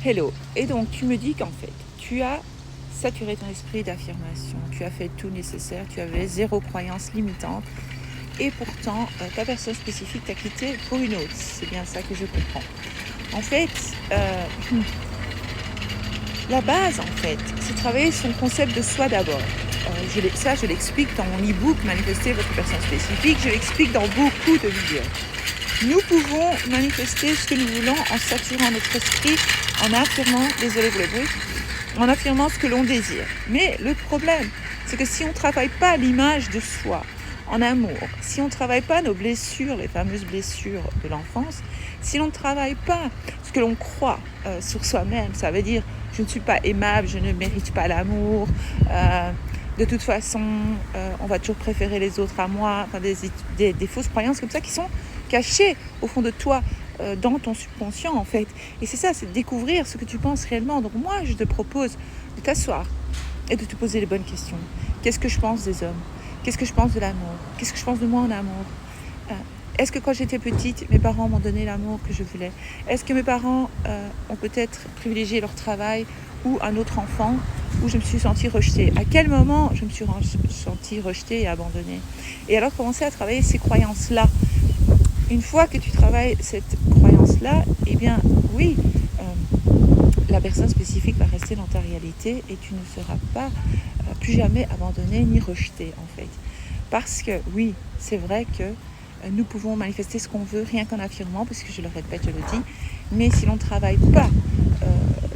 Hello. Et donc, tu me dis qu'en fait, tu as saturé ton esprit d'affirmation, tu as fait tout nécessaire, tu avais zéro croyance limitante, et pourtant, ta personne spécifique t'a quitté pour une autre. C'est bien ça que je comprends. En fait, la base, en fait, c'est travailler son concept de soi d'abord. Je l'explique dans mon e-book « Manifester votre personne spécifique », je l'explique dans beaucoup de vidéos. Nous pouvons manifester ce que nous voulons en saturant notre esprit, en affirmant, désolé pour le bruit, en affirmant ce que l'on désire. Mais le problème, c'est que si on ne travaille pas l'image de soi en amour, si on ne travaille pas nos blessures, les fameuses blessures de l'enfance, si l'on ne travaille pas ce que l'on croit sur soi-même, ça veut dire je ne suis pas aimable, je ne mérite pas l'amour, de toute façon, on va toujours préférer les autres à moi, enfin, des fausses croyances comme ça qui sont cachées au fond de toi, dans ton subconscient en fait. Et c'est ça, c'est de découvrir ce que tu penses réellement. Donc moi, je te propose de t'asseoir et de te poser les bonnes questions. Qu'est-ce que je pense des hommes ? Qu'est-ce que je pense de l'amour ? Qu'est-ce que je pense de moi en amour ? Est-ce que quand j'étais petite, mes parents m'ont donné l'amour que je voulais ? Est-ce que mes parents ont peut-être privilégié leur travail ou un autre enfant où je me suis sentie rejetée ? À quel moment je me suis sentie rejetée et abandonnée ? Et alors commencer à travailler ces croyances-là. Une fois que tu travailles cette croyance-là, eh bien oui, la personne spécifique va rester dans ta réalité et tu ne seras pas plus jamais abandonnée ni rejetée en fait. Parce que oui, c'est vrai que nous pouvons manifester ce qu'on veut rien qu'en affirmant, parce que je le répète, je le dis, mais si l'on ne travaille pas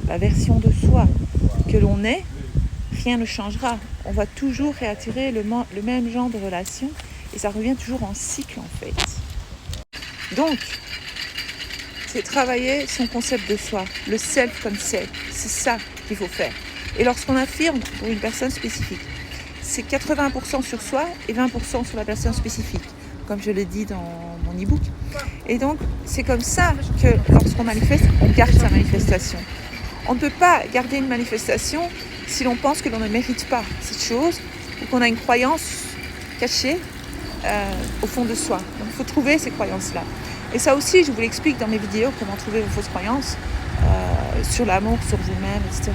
la version de soi que l'on est, rien ne changera. On va toujours réattirer le même genre de relation et ça revient toujours en cycle en fait. Donc, c'est travailler son concept de soi, le self-concept, c'est ça qu'il faut faire. Et lorsqu'on affirme pour une personne spécifique, c'est 80% sur soi et 20% sur la personne spécifique, comme je le dis dans mon e-book. Et donc, c'est comme ça que lorsqu'on manifeste, on garde sa manifestation. On ne peut pas garder une manifestation si l'on pense que l'on ne mérite pas cette chose ou qu'on a une croyance cachée au fond de soi. Donc, il faut trouver ces croyances-là. Et ça aussi, je vous l'explique dans mes vidéos, comment trouver vos fausses croyances sur l'amour, sur vous-même, etc.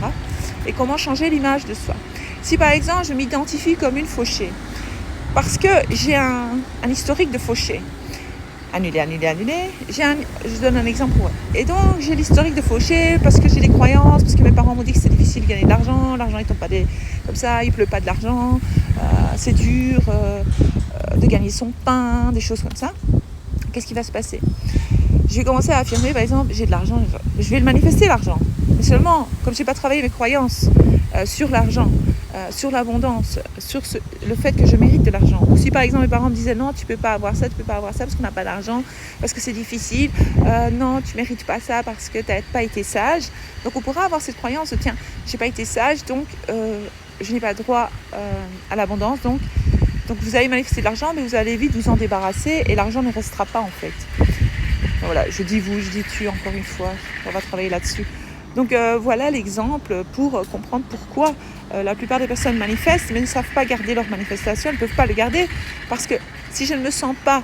Et comment changer l'image de soi. Si par exemple, je m'identifie comme une fauchée, parce que j'ai un historique de fauchée, annulé. Je donne un exemple pour eux. Et donc, j'ai l'historique de fauchée parce que j'ai des croyances, parce que mes parents m'ont dit que c'est difficile de gagner de l'argent il tombe pas comme ça, il pleut pas de l'argent, c'est dur de gagner son pain, des choses comme ça. Qu'est-ce qui va se passer ? Je vais commencer à affirmer, par exemple, j'ai de l'argent, je vais le manifester l'argent. Mais seulement, comme je n'ai pas travaillé mes croyances sur l'argent, sur l'abondance, sur le fait que je mérite de l'argent. Ou si par exemple mes parents me disaient non, tu peux pas avoir ça parce qu'on n'a pas d'argent, parce que c'est difficile, non, tu mérites pas ça parce que tu n'as pas été sage. Donc on pourra avoir cette croyance, tiens, j'ai pas été sage, donc je n'ai pas droit à l'abondance, donc vous allez manifester de l'argent, mais vous allez vite vous en débarrasser et l'argent ne restera pas en fait. Voilà, je dis vous, je dis tu encore une fois, on va travailler là-dessus. Donc voilà l'exemple pour comprendre pourquoi la plupart des personnes manifestent mais ne savent pas garder leur manifestation, elles ne peuvent pas le garder parce que si je ne me sens pas,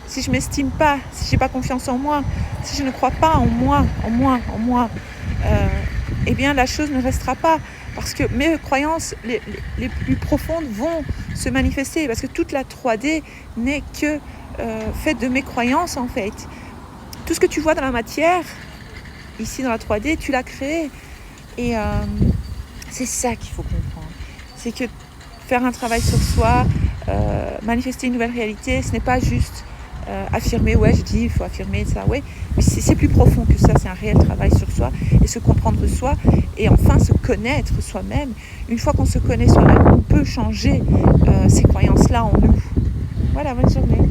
si je ne m'estime pas, si je n'ai pas confiance en moi, si je ne crois pas en moi, eh bien la chose ne restera pas. Parce que mes croyances les plus profondes vont se manifester. Parce que toute la 3D n'est que faite de mes croyances en fait. Tout ce que tu vois dans la matière, ici dans la 3D, tu l'as créé. Et c'est ça qu'il faut comprendre. C'est que faire un travail sur soi, manifester une nouvelle réalité, ce n'est pas juste affirmer, ouais je dis il faut affirmer ça, ouais, mais c'est plus profond que ça, c'est un réel travail sur soi et se comprendre soi et enfin se connaître soi-même. Une fois qu'on se connaît soi-même, on peut changer ces croyances-là en nous. Voilà, bonne journée.